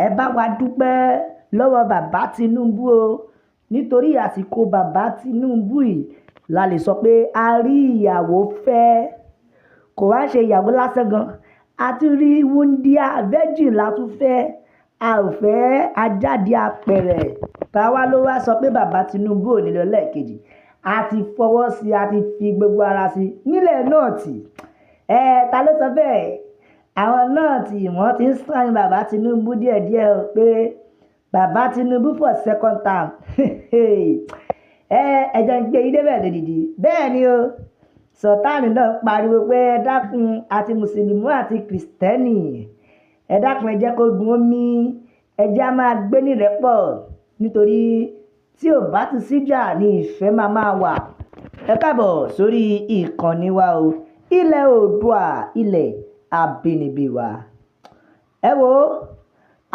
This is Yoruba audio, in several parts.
ẹ bá wa dúpẹ́ lọ́wọ́ bàbá Tinubu o nítorí àsìkò bàbá Tinubu yìí la lè sọ pé a rí ìyàwó fẹ́ kò wá ṣe ìyàwó lásán gan a tún rí wúndíá virgin la tún fẹ́ a ò fẹ́ ajáde apẹ̀rẹ̀ táwa ló wá sọ pé bàbá Tinubu ò nílò lẹ́ẹ̀kejì a ti fọwọ́ sí a ti fi gbogbo ara sí nílẹ̀ náà tì ta ló sọ bẹ́ẹ̀ àwọn náà tí wọ́n ti ń sàn bàbá Tinubu díẹ̀díẹ̀ pé bàbá Tinubu for second term ẹ̀jẹ̀ ń gbé yí débẹ̀ lódìdí bẹ́ẹ̀ ni o sọ̀tánì náà pariwo pé ẹ dákun àti mùsùlùmí àti kìrìsìtẹ́nì ẹ dákun ẹ jẹ́ kó gun omi ẹ jẹ́ á máa gbé nírẹ́pọ̀ nítorí tí ò bá ti síjà ní ìfẹ́ máa wà. Ẹ káàbọ̀ sórí ìkànnì wa o ilẹ̀ Oòduà ilẹ̀ abínibí wa. Ẹ wo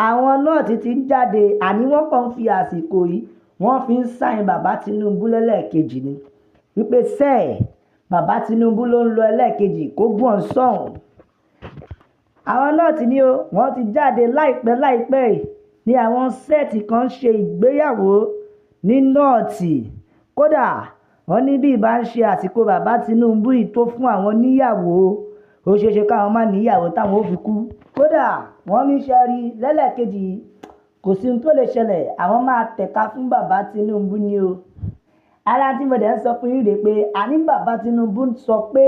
àwọn náà ti ń jáde àní wọ́n kàn ń fi àsìkò yìí wọ́n fi ń sáyìn bàbá Tinubu lẹ́lẹ́kejì ni wípé sẹ́ẹ̀ bàbá Tinubu ló ń lọ ẹlẹ́ẹ̀kejì kó gbọ́n sọ̀hún. Àwọn náà ti ní o wọ́n ti jáde láìpẹ́ yìí ní àwọn sẹ́ẹ̀tì kan ṣe ìgbéyàwó ní nọ́ọ̀tì kódà wọ́n ní bí ìbá ń ṣe àsìkò bàbá Tinubu yìí tó fún àwọn níyàwó ó ṣeéṣe káwọn má níyàwó táwọn ó fi kú kódà wọ́n ní sẹ́rí lẹ́lẹ́kejì kò sí ohun tó lè ṣẹlẹ̀ àwọn máa tẹ̀ka fún bàbá Tinubu ni o. Ara tí mo dẹ̀ ń sọ fún yín rèé pé àní bàbá Tinubu sọ pé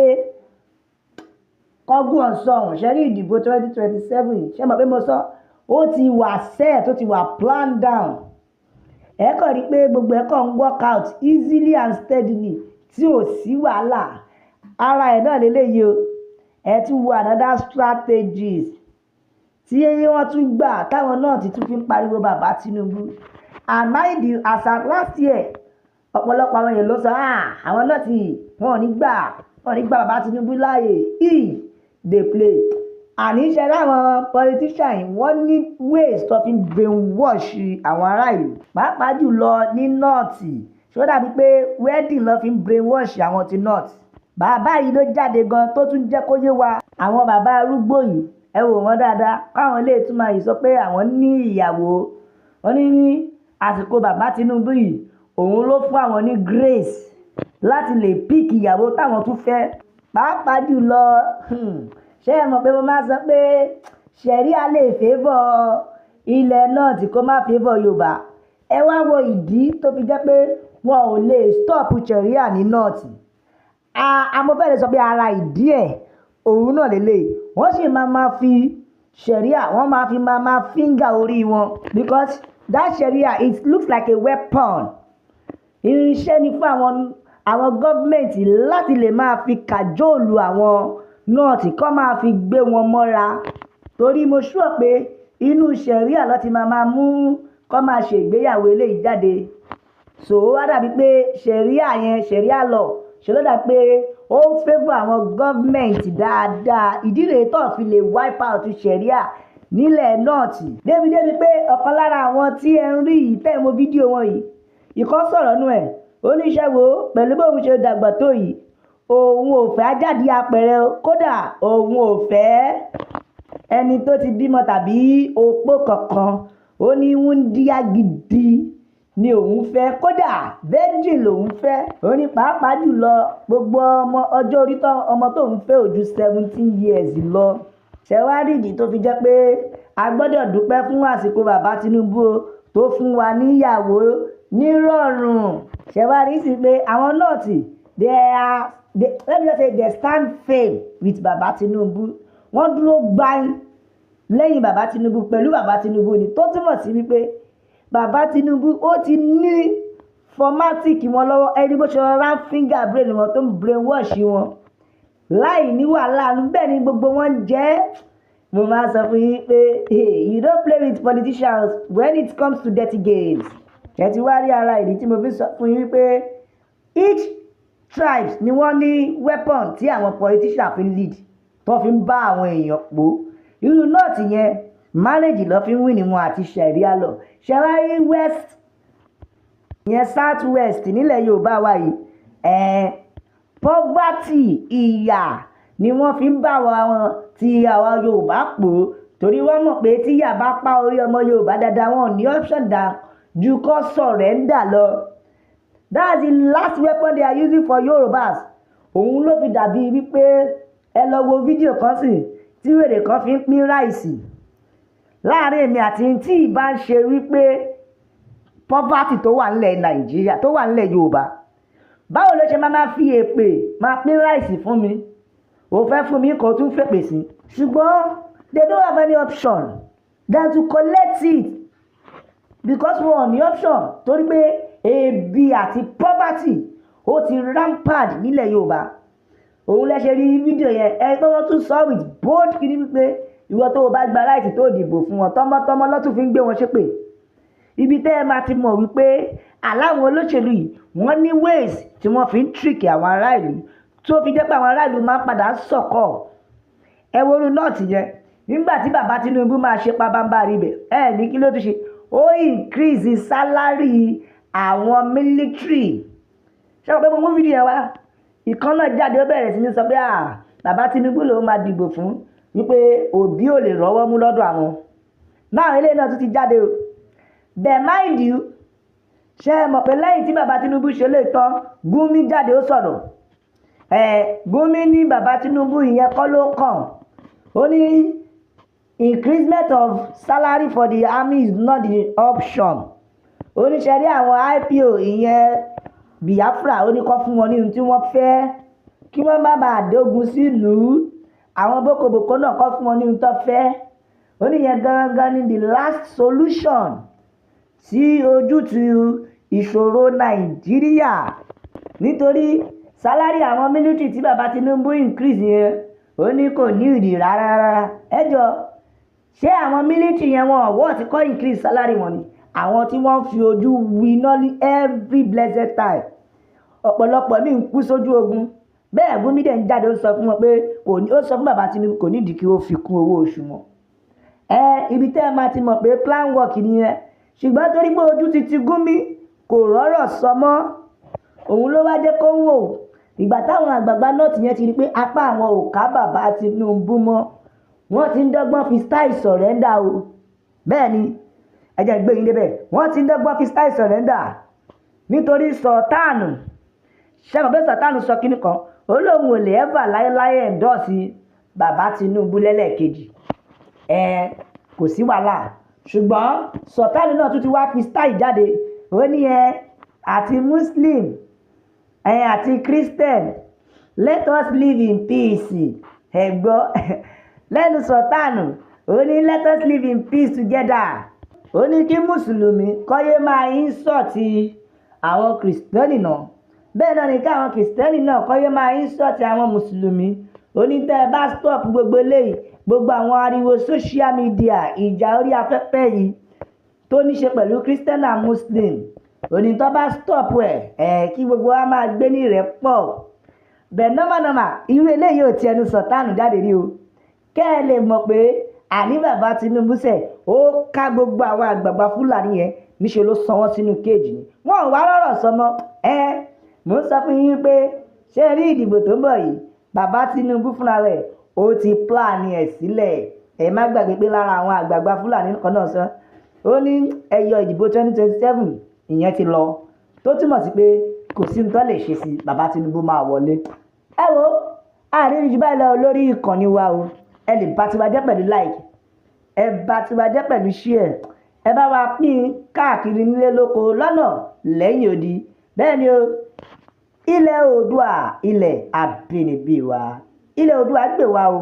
kọ́gbọ́n sọ̀hún ṣẹ́rí ìdìbò 2027 ṣé mo pé mo sọ ó ti wà set ó ti wà plan down ẹ kàn rí pé gbogbo ẹ kàn ń work out easily and steadily tí ò sí wàhálà ara ẹ̀ náà lélẹ́yìí o ẹ tún wo another strategies tí wọ́n tún gbà táwọn náà ti tún fi ń pariwo bàbá Tinubu and mind you as at last year ọ̀pọ̀lọpọ̀ àwọn èèyàn ló sọ àwọn náà ti wọn ò ní gbà bàbá Tinubu láàyè dey play àní ṣe láwọn politician wọ́n ní ways tó fi brainwash àwọn ará ìlú pàápàá jùlọ ní north ṣó dàbí pé wedding ló fi brainwash àwọn ti north bàbá yìí ló jáde gan tó tún jẹ́ kó yé wa àwọn bàbá arúgbó yìí ẹ wò wọ́n dáadáa káwọn lè tún máa yìí sọ pé àwọn ní ìyàwó wọ́n ní àsìkò bàbá Tinubu yìí òun ló fún àwọn ní grace láti lè pick ìyàwó táwọn tún fẹ́ pàápàá jùlọ ṣé ẹ mọ̀ pé mo máa sọ pé ṣẹ̀ríà lè favour ilẹ̀ náà tí kò má favour Yorùbá ẹ wá wo ìdí tó fi jẹ́ pé wọn ò lè stop ṣẹ̀ríà ní north amọ̀fẹ́lẹ́ sọ pé ara ìdí ẹ̀ òun náà lélẹ̀ wọ́n sì máa fi ṣẹ̀ríà wọ́n máa fi máa finger orí wọn because that ṣẹ̀ríà it looks like a weapon irinṣẹ́ ni fún àwọn gọ́ọ̀mẹ̀ntì láti lè máa fi kàjóòlù àwọn nọ́ọ̀tì kọ́ máa fi gbé wọn mọ́ra torí mo ṣúọ̀ pé inú ṣẹ̀ríà ló ti máa mú kọ́ máa ṣe ìgbéyàwó eléyìí jáde so ó wá dàbí pé ṣẹ̀ríà lọ ṣe ló dà pé ó ń favour àwọn gọ́ọ̀mẹ̀ntì dáadáa ìdí rèé tó fi lè wipe out ṣẹ̀ríà nílẹ̀ nọ́ọ̀tì débi pé ọ̀kan lára àwọn tí ẹ ń rí yìí tẹ́ mo fídíò wọn yìí ìkọ́ sọ̀rọ̀ nú ẹ̀ oníṣẹ́ wo pẹ̀lú bóun ṣe dàgbà tó yìí òun ò fẹ́ ajáde apẹ̀rẹ̀ kódà òun ò fẹ́ ẹni tó ti bímọ tàbí opó kankan ó ní wúndíá gidi ni òun fẹ́ kódà virgin lòun fẹ́ ó ní pàápàá jùlọ gbogbo ọjọ́ orí ọmọ tóun fẹ́ ò ju 17 years lọ ṣẹ̀wárí ìdí tó fi jẹ́ pé a gbọ́dọ̀ dúpẹ́ fún àsìkò bàbá Tinubu tó fún wa níyàwó nírọ̀rùn ṣẹ̀wárí sí pé àwọn nọ́ọ̀tì let me just say they stand firm with bàbá Tinubu wọ́n dúró gbáyìn lẹ́yìn bàbá Tinubu pẹ̀lú bàbá Tinubu ni tó túmọ̀ sí wípé bàbá Tinubu ó ti ní formatic wọn lọ́wọ́ ẹni bó ṣe rọra finger brain wọn tó ń brainwash wọn láì ní wàhálà bẹ́ẹ̀ ni gbogbo wọn jẹ́ mo máa sọ fún yín pé you don't play with politicians when it comes to dirty games ẹ ti wá rí ara ìdí tí mo fi sọ fún yín pé each tribes ni wọ́n ní weapon tí àwọn politicians fi lead tó fi ń bá àwọn èèyàn pò irú north yẹn marriage ló fi ń win wọn àti ṣẹ̀ríà lọ ṣẹ̀wárí west yẹn south west nílẹ̀ Yorùbá wa yìí poverty ìyà ni wọ́n fi ń bá wọn ti àwọn Yorùbá pò torí wọ́n mọ̀ pé tí ìyà bá pa orí ọmọ Yorùbá dáadáa wọn ní option dá ju kó surrender lọ. That's the last weapon they are using for Yorùbás. Òun ló fi dàbí wípé ẹ lọ wo fídíò kan sí tí wèrè kan fi ń pín ráìsì láàrin èmi àti tí ìbá ń ṣe wípé poverty tó wà nílẹ̀ Nàìjíríà tó wà nílẹ̀ Yorùbá. Báwo ló ṣe máa fi èpè máa pín ráìsì fún mi? Ó fẹ́ fún mi kó tún fèpè sí. Ṣùgbọ́n they don't have any option than to collect it because wọn ò ní option torí pé ebi àti poverty ó ti rampant nílẹ̀ Yorùbá. Òun lẹ ṣe rí fídíò yẹn ẹ pé wọ́n tún sọ with bold kìíní wípé ìwọ tó o bá gba láìsí tó dìbò fún wọn tọmọtọmọ lọ́tún fi ń gbé wọn ṣépè. Ibi tẹ́ ẹ máa ti mọ̀ wípé aláwọn olóṣèlú yìí wọ́n ní ways tí wọ́n fi ń trick àwọn ará ìlú tó fi jẹ́ pé àwọn ará ìlú máa ń padà sọ̀kọ̀. Ẹ wo orú nọ́ọ̀tì yẹn nígbà tí bàbá Tinubu máa ṣe pabambarì bẹ̀ ní kí ló tún ṣe ó increase salary àwọn military. Ṣé o pé mo mú fídíò yẹn wá ìkan náà jáde ó bẹ̀rẹ̀ sí ní sọ pé bàbá Tinubu ló máa dìbò fún wípé Òbí ò lè rọ́wọ́ mú lọ́dọ̀ àwọn. Náà eléyìí náà tún ti jáde o. But mind you ṣé ẹ mọ̀ pé lẹ́yìn tí bàbá Tinubu ṣe lè tán Gumi jáde ó sọ̀rọ̀. Gumi ní bàbá Tinubu ìyẹn kọ́ ló kàn. Ó ní increasement of salary for the army is not the option. Ó ní ṣe rí àwọn IPO ìyẹn Biafra ó ní kó fún wọn ní ohun tí wọ́n fẹ́ kí wọ́n má bàa dógun sílùú. Àwọn bókobòkó náà kó fún wọn ní ohun tó fẹ́. Ó ní yẹn gangan ní the last solution sí ojútùú ìṣòro Nàìjíríà. Nítorí salary àwọn military tí bàbá Tinubu increase yẹn ó ní kò ní ìdí rárá. Ẹ jọ ṣé àwọn military yẹn wọn ọ̀wọ́ ti kọ́ increase salary wọn ni àwọn tí wọ́n fi ojú winá ní every blessed time. Ọ̀pọ̀lọpọ̀ mi ń kú sójú ogun bẹ́ẹ̀ Gumi dẹ̀ ń jáde ó sọ fún wọn pé ó sọ fún bàbá Tinubu kò nídìí kí ó fi kún owó oṣù wọn. Ibi tẹ́ ẹ máa ti mọ̀ pé plan work nìyẹn. Ṣùgbọ́n torí pé ojú ti Gumi kò rọ́rọ̀ sọ mọ́ òun ló wá jẹ́ kó wò ìgbà táwọn àgbààgbà náà ti yẹn ti rí pé apá àwọn ò ká bàbá Tinubu mọ́ wọ́n ti ń dọ́gbọ́n fi style surrender o. Bẹ́ẹ̀ ni ẹ jẹ́ gbé yín débẹ̀ wọ́n ti ń dọ́gbọ́n fi style surrender nítorí Sultanu ṣẹ́gun pé Sultanu sọ kíní kan ó lóun ò lè ever láéláé endorse bàbá Tinubu lẹ́lẹ́kejì. Kò sí wàhálà ṣùgbọ́n Sultanu náà tún ti wá fi style jáde ó ní àti Muslim àti Christian let us live in peace. Ẹ gbọ́ lẹ́nu Sultanu ó ní let us live in peace together. Ó ní kí Mùsùlùmí kọ́yé máa insult àwọn Kìrìsìtẹ́nì náà bẹ́ẹ̀ náà ni kí àwọn Kìrìsìtẹ́nì náà kọ́yé máa insult àwọn Mùsùlùmí. Ó ní tẹ́ ẹ bá stop gbogbo eléyìí gbogbo àwọn ariwo social media ìjà orí afẹ́fẹ́ yìí tó ní ṣe pẹ̀lú Christian and Muslim ó ní tó bá stop kí gbogbo wa máa gbé ní ìrẹ́pọ̀. Bẹ́ẹ̀ nọ́mà irú eléyìí ò ti ẹnu Sultanu jáde rí o. Kẹ́ ẹ lè mọ̀ pé àní bàbá Tinubu ó ká gbogbo àwọn àgbààgbà Fúlàní yẹn níṣẹ́ ló sọ wọ́n sínú kéèjì ni wọ́n ò wá rọ̀rọ̀ sọmọ. Mo ń sọ fún yín pé ṣé rí ìdìbò tó ń bọ̀ yìí bàbá Tinubu fúnra rẹ̀ ó ti plan ẹ̀ sílẹ̀. Ẹ má gbàgbé pé lára àwọn àgbààgbà Fúlàní kan náà sọ ó ní ẹyọ ìdìbò 2027 ìyẹn ti lọ tó túmọ̀ sí pé kò sí nǹkan lè ṣe sí bàbá Tinubu máa wọlé. Ẹ wo àárín jù báyìí lọ lórí ìkànnì wa o. Ẹ lè bá tiwa jẹ́ pẹ̀lú like ẹ bá tiwa jẹ́ pẹ̀lú share ẹ bá wa pín káàkiri nílé lóko lọ́nà lẹ́yìn odi. Bẹ́ẹ̀ ni o ilẹ̀ Oòduà ilẹ̀ àbínibí wa ilẹ̀ Oòduà gbè wá o.